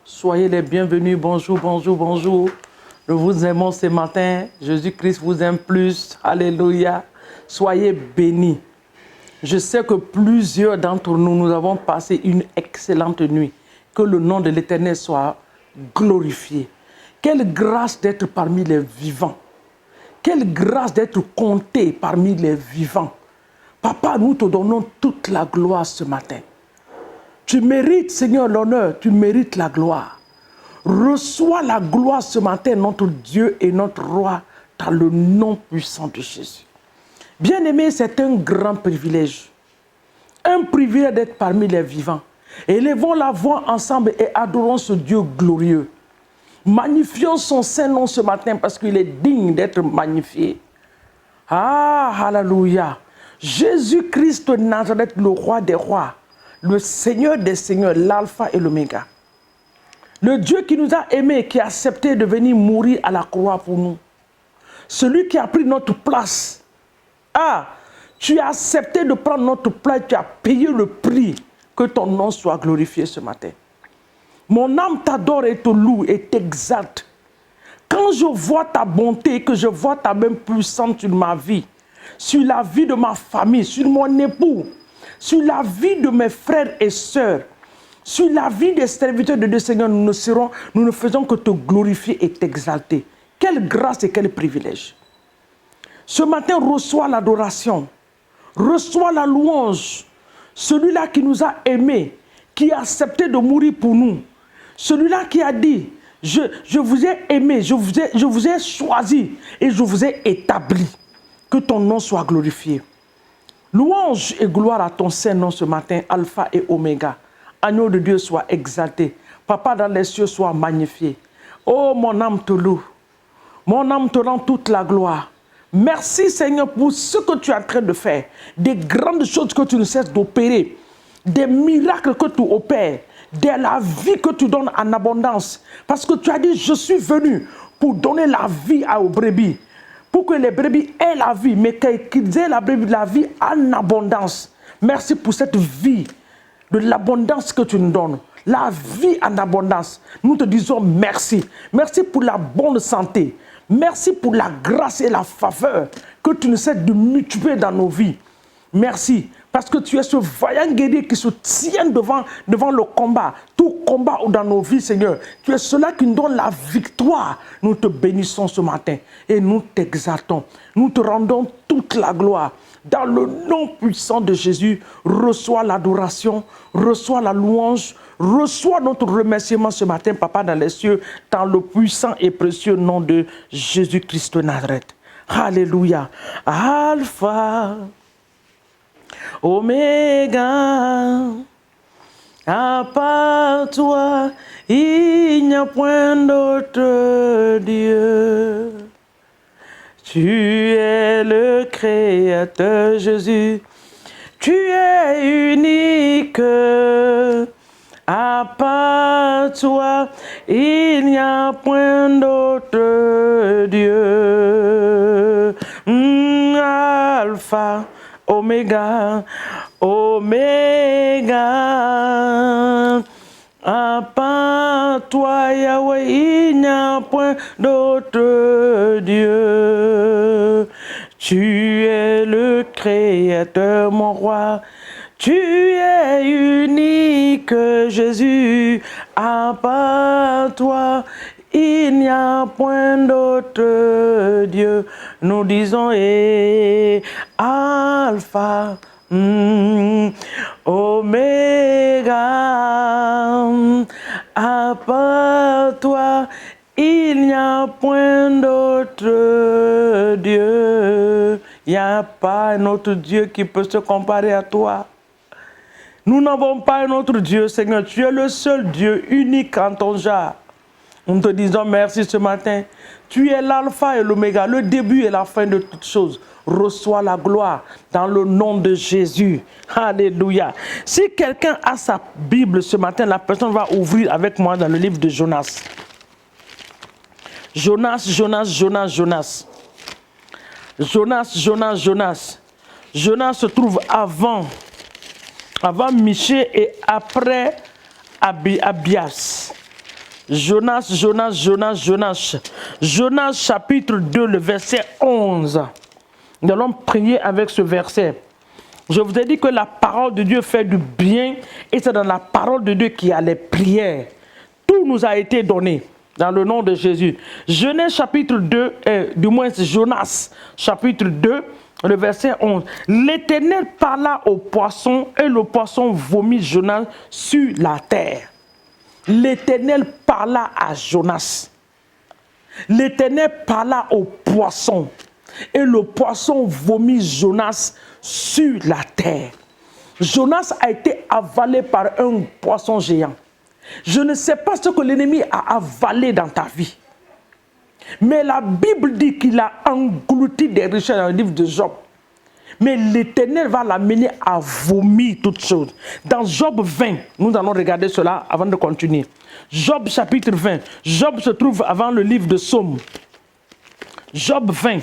Soyez les bienvenus. Bonjour, bonjour, bonjour. Nous vous aimons ce matin. Jésus-Christ vous aime plus. Alléluia. Soyez bénis. Je sais que plusieurs d'entre nous, nous avons passé une excellente nuit. Que le nom de l'Éternel soit glorifié. Quelle grâce d'être parmi les vivants. Quelle grâce d'être compté parmi les vivants. Papa, nous te donnons toute la gloire ce matin. Tu mérites, Seigneur, l'honneur, tu mérites la gloire. Reçois la gloire ce matin, notre Dieu et notre Roi, dans le nom puissant de Jésus. Bien-aimé, c'est un grand privilège. Un privilège d'être parmi les vivants. Élevons la voix ensemble et adorons ce Dieu glorieux. Magnifions son Saint-Nom ce matin parce qu'il est digne d'être magnifié. Ah, alléluia. Jésus-Christ de Nazareth, le roi des rois, le Seigneur des seigneurs, l'alpha et l'oméga. Le Dieu qui nous a aimés, qui a accepté de venir mourir à la croix pour nous. Celui qui a pris notre place. Ah, tu as accepté de prendre notre place, tu as payé le prix. Que ton nom soit glorifié ce matin. Mon âme t'adore et te loue et t'exalte. Quand je vois ta bonté, que je vois ta main puissante sur ma vie, sur la vie de ma famille, sur mon époux, sur la vie de mes frères et sœurs, sur la vie des serviteurs de Dieu, Seigneur, nous ne faisons que te glorifier et t'exalter. Quelle grâce et quel privilège. Ce matin, reçois l'adoration, reçois la louange. Celui-là qui nous a aimés, qui a accepté de mourir pour nous. Celui-là qui a dit, je vous ai aimé, je vous ai choisi et je vous ai établi. Que ton nom soit glorifié. Louange et gloire à ton Saint-Nom ce matin, Alpha et Oméga. Agneau de Dieu soit exalté. Papa dans les cieux soit magnifié. Oh, mon âme te loue. Mon âme te rend toute la gloire. Merci Seigneur pour ce que tu es en train de faire. Des grandes choses que tu ne cesses d'opérer. Des miracles que tu opères. De la vie que tu donnes en abondance. Parce que tu as dit, je suis venu pour donner la vie aux brebis. Pour que les brebis aient la vie, mais qu'ils aient la vie en abondance. Merci pour cette vie, de l'abondance que tu nous donnes. La vie en abondance. Nous te disons merci. Merci pour la bonne santé. Merci pour la grâce et la faveur que tu ne cesses de multiplier dans nos vies. Merci. Parce que tu es ce vaillant guerrier qui se tient devant le combat. Tout combat dans nos vies, Seigneur. Tu es cela qui nous donne la victoire. Nous te bénissons ce matin et nous t'exaltons. Nous te rendons toute la gloire. Dans le nom puissant de Jésus, reçois l'adoration, reçois la louange, reçois notre remerciement ce matin, Papa dans les cieux, dans le puissant et précieux nom de Jésus-Christ de Nazareth. Alléluia. Alpha. Oméga, à part toi, il n'y a point d'autre Dieu. Tu es le Créateur, Jésus, tu es unique. À part toi, il n'y a point d'autre Dieu. Alpha. Oméga, Oméga, à part toi, Yahweh, il n'y a point d'autre Dieu. Tu es le Créateur, mon roi, tu es unique, Jésus, à part toi, il n'y a point d'autre Dieu. Nous disons Alpha, Oméga, à part toi, il n'y a point d'autre Dieu. Il n'y a pas un autre Dieu qui peut se comparer à toi. Nous n'avons pas un autre Dieu, Seigneur. Tu es le seul Dieu unique en ton genre. Nous te disons merci ce matin. Tu es l'alpha et l'oméga, le début et la fin de toutes choses. Reçois la gloire dans le nom de Jésus. Alléluia. Si quelqu'un a sa Bible ce matin, la personne va ouvrir avec moi dans le livre de Jonas. Jonas. Jonas se trouve avant Michée et après Abias. Jonas, Jonas, Jonas, Jonas. Jonas chapitre 2, le verset 11. Nous allons prier avec ce verset. Je vous ai dit que la parole de Dieu fait du bien et c'est dans la parole de Dieu qu'il y a les prières. Tout nous a été donné dans le nom de Jésus. Genèse chapitre 2, du moins Jonas chapitre 2, le verset 11. L'Éternel parla au poisson et le poisson vomit Jonas sur la terre. L'Éternel parla à Jonas. L'Éternel parla au poisson et le poisson vomit Jonas sur la terre. Jonas a été avalé par un poisson géant. Je ne sais pas ce que l'ennemi a avalé dans ta vie. Mais la Bible dit qu'il a englouti des richesses dans le livre de Job. Mais l'Éternel va l'amener à vomir toutes choses. Dans Job 20, nous allons regarder cela avant de continuer. Job chapitre 20. Job se trouve avant le livre de Psaume. Job 20.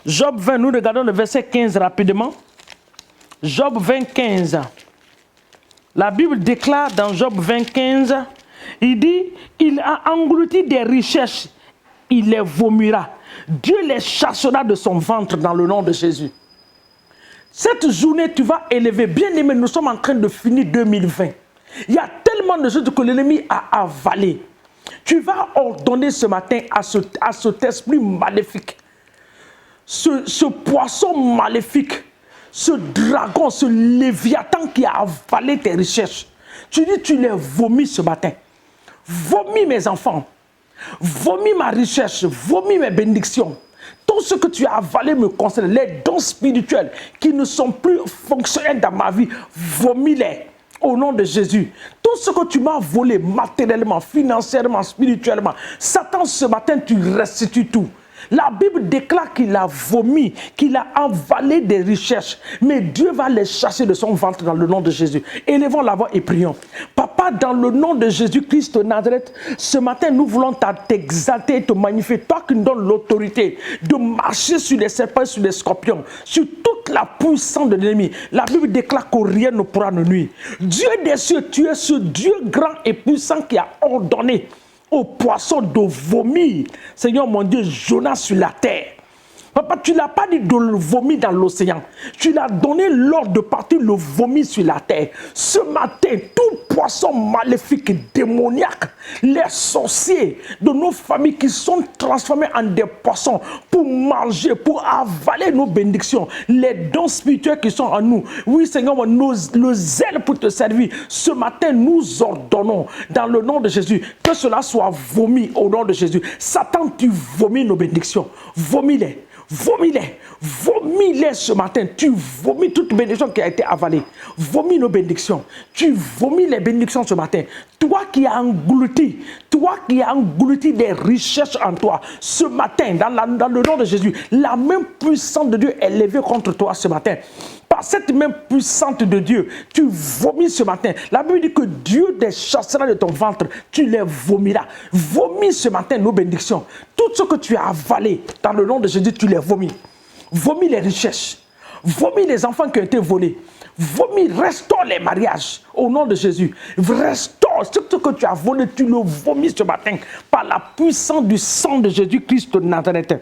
Job 20, nous regardons le verset 15 rapidement. Job 20, 15. La Bible déclare dans Job 20, 15, il dit, il a englouti des richesses, il les vomira. Dieu les chassera de son ventre dans le nom de Jésus. Cette journée, tu vas élever. Bien-aimé, nous sommes en train de finir 2020. Il y a tellement de choses que l'ennemi a avalé. Tu vas ordonner ce matin à cet esprit maléfique, ce poisson maléfique, ce dragon, ce léviathan qui a avalé tes richesses. Tu dis, tu les vomis ce matin. Vomis mes enfants. Vomis ma richesse. Vomis mes bénédictions. Tout ce que tu as avalé me concerne. Les dons spirituels qui ne sont plus fonctionnels dans ma vie, vomis-les au nom de Jésus. Tout ce que tu m'as volé matériellement, financièrement, spirituellement, Satan, ce matin, tu restitues tout. La Bible déclare qu'il a vomi, qu'il a avalé des richesses. Mais Dieu va les chasser de son ventre dans le nom de Jésus. Élevons la voix et prions. Papa, dans le nom de Jésus-Christ de Nazareth, ce matin, nous voulons t'exalter et te magnifier. Toi qui nous donnes l'autorité de marcher sur les serpents, sur les scorpions, sur toute la puissance de l'ennemi. La Bible déclare que rien ne pourra nous nuire. Dieu des cieux, tu es ce Dieu grand et puissant qui a ordonné au poisson de vomir, Seigneur mon Dieu, Jonas sur la terre. Papa, tu n'as pas dit de le vomir dans l'océan. Tu l'as donné l'ordre de partir le vomir sur la terre. Ce matin, tout poisson maléfique, démoniaque, les sorciers de nos familles qui sont transformés en des poissons pour manger, pour avaler nos bénédictions, les dons spirituels qui sont en nous. Oui, Seigneur, le zèle pour te servir. Ce matin, nous ordonnons dans le nom de Jésus que cela soit vomi au nom de Jésus. Satan, tu vomis nos bénédictions. Vomis-les. Vomis-les, vomis-les ce matin. Tu vomis toute bénédiction qui a été avalée. Vomis nos bénédictions. Tu vomis les bénédictions ce matin. Toi qui as englouti des richesses en toi, ce matin, dans le nom de Jésus, la main puissante de Dieu est levée contre toi ce matin. Par cette main puissante de Dieu, tu vomis ce matin. La Bible dit que Dieu les chassera de ton ventre, tu les vomiras. Vomis ce matin nos bénédictions. Tout ce que tu as avalé, dans le nom de Jésus, tu les vomis. Vomis les richesses. Vomis les enfants qui ont été volés. Vomis, restaure les mariages au nom de Jésus. Restaure ce que tu as volé, tu le vomis ce matin par la puissance du sang de Jésus-Christ de Nazareth.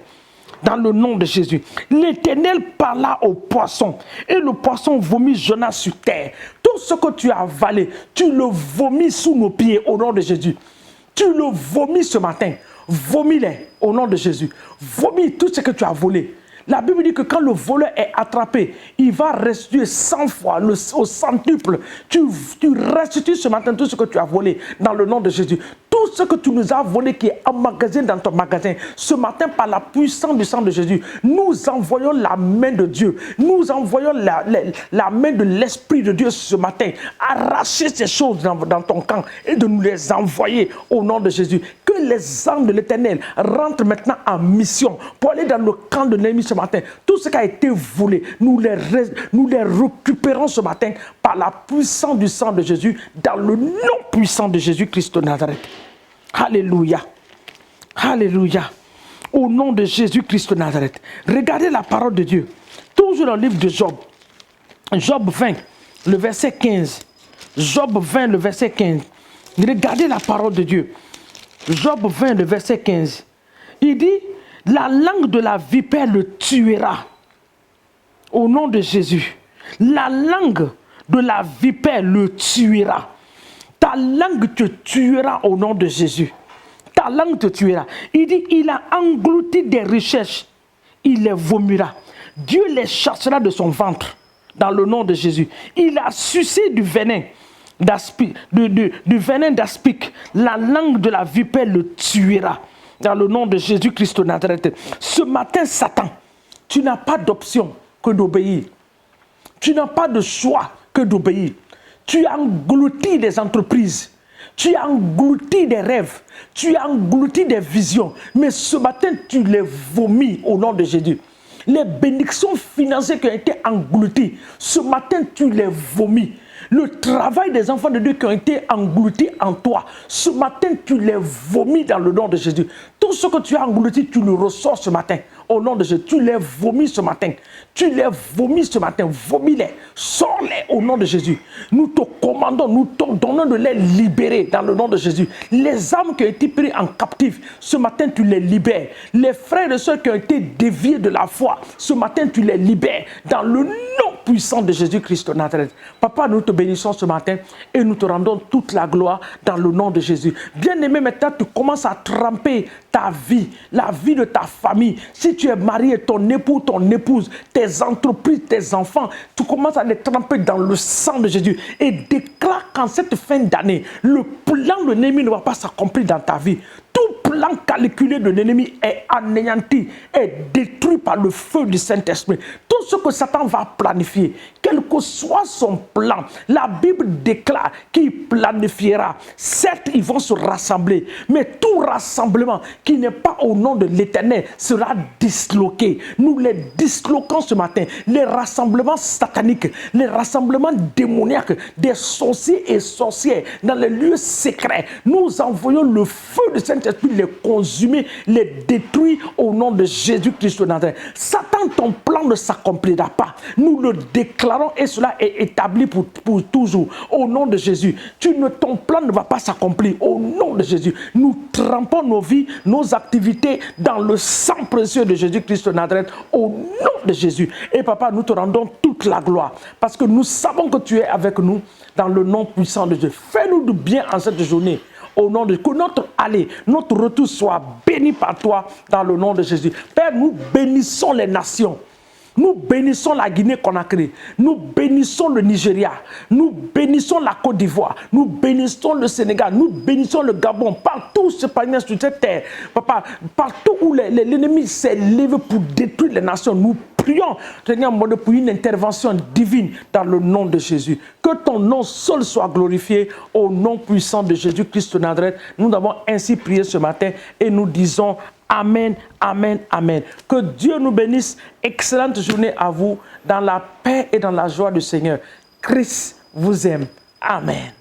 Dans le nom de Jésus. L'Éternel parla au poisson et le poisson vomit Jonas sur terre. Tout ce que tu as avalé, tu le vomis sous nos pieds au nom de Jésus. Tu le vomis ce matin. Vomis-les au nom de Jésus. Vomis tout ce que tu as volé. La Bible dit que quand le voleur est attrapé, il va restituer 100 fois, au centuple. Tu restitues ce matin tout ce que tu as volé dans le nom de Jésus. Tout ce que tu nous as volé qui est emmagasiné dans ton magasin, ce matin par la puissance du sang de Jésus, nous envoyons la main de Dieu. Nous envoyons la main de l'Esprit de Dieu ce matin. Arracher ces choses dans ton camp et de nous les envoyer au nom de Jésus. Que les âmes de l'Éternel rentrent maintenant en mission pour aller dans le camp de l'ennemi ce matin. Tout ce qui a été volé, nous les récupérons ce matin par la puissance du sang de Jésus, dans le nom puissant de Jésus-Christ de Nazareth. Alléluia. Alléluia. Au nom de Jésus-Christ de Nazareth. Regardez la parole de Dieu. Toujours dans le livre de Job. Job 20, le verset 15. Job 20, le verset 15. Regardez la parole de Dieu. Job 20, le verset 15. Il dit, la langue de la vipère le tuera. Au nom de Jésus. La langue de la vipère le tuera. Ta langue te tuera au nom de Jésus. Ta langue te tuera. Il dit, il a englouti des richesses. Il les vomira. Dieu les chassera de son ventre. Dans le nom de Jésus. Il a sucé du venin d'aspic. Du venin d'aspic. La langue de la vipère le tuera. Dans le nom de Jésus-Christ de Nazareth. Ce matin, Satan, tu n'as pas d'option que d'obéir. Tu n'as pas de choix que d'obéir. Tu as englouti des entreprises. Tu as englouti des rêves. Tu as englouti des visions. Mais ce matin, tu les vomis au nom de Jésus. Les bénédictions financières qui ont été englouties, ce matin, tu les vomis. Le travail des enfants de Dieu qui ont été engloutis en toi, ce matin, tu les vomis dans le nom de Jésus. Tout ce que tu as englouti, tu le ressors ce matin. Au nom de Jésus, tu les vomis ce matin. Tu les vomis ce matin. Vomis-les. Sors-les au nom de Jésus. Nous te commandons, nous te donnons de les libérer dans le nom de Jésus. Les âmes qui ont été prises en captif, ce matin, tu les libères. Les frères et sœurs qui ont été déviés de la foi, ce matin, tu les libères dans le nom puissant de Jésus-Christ de Nazareth. Papa, nous te bénissons ce matin et nous te rendons toute la gloire dans le nom de Jésus. Bien-aimé, maintenant, tu commences à tremper ta vie, la vie de ta famille. Si tu es marié, ton époux, ton épouse, tes entreprises, tes enfants, tu commences à les tremper dans le sang de Jésus et déclare qu'en cette fin d'année, le plan de l'ennemi ne va pas s'accomplir dans ta vie. Tout plan calculé de l'ennemi est anéanti, est détruit par le feu du Saint-Esprit. Tout ce que Satan va planifier, quel que soit son plan, la Bible déclare qu'il planifiera. Certes, ils vont se rassembler, mais tout rassemblement qui n'est pas au nom de l'Éternel sera disloqué. Nous les disloquons ce matin. Les rassemblements sataniques, les rassemblements démoniaques des sorciers et sorcières dans les lieux secrets, nous envoyons le feu du Saint-Esprit les consumer, les détruire au nom de Jésus-Christ de Nazareth. Satan, ton plan ne s'accomplira pas. Nous le déclarons et cela est établi pour toujours. Au nom de Jésus, ton plan ne va pas s'accomplir. Au nom de Jésus, nous trempons nos vies, nos activités dans le sang précieux de Jésus-Christ de Nazareth. Au nom de Jésus. Et papa, nous te rendons toute la gloire parce que nous savons que tu es avec nous dans le nom puissant de Dieu. Fais-nous du bien en cette journée. Au nom de que notre aller, notre retour soit béni par toi dans le nom de Jésus. Père, nous bénissons les nations. Nous bénissons la Guinée-Conakry, nous bénissons le Nigeria, nous bénissons la Côte d'Ivoire, nous bénissons le Sénégal, nous bénissons le Gabon, partout sur cette terre, papa, partout où l'ennemi s'est levé pour détruire les nations, nous prions, Seigneur, pour une intervention divine dans le nom de Jésus. Que ton nom seul soit glorifié au nom puissant de Jésus-Christ de Nazareth. Nous avons ainsi prié ce matin et nous disons Amen, amen, amen. Que Dieu nous bénisse. Excellente journée à vous dans la paix et dans la joie du Seigneur. Christ vous aime. Amen.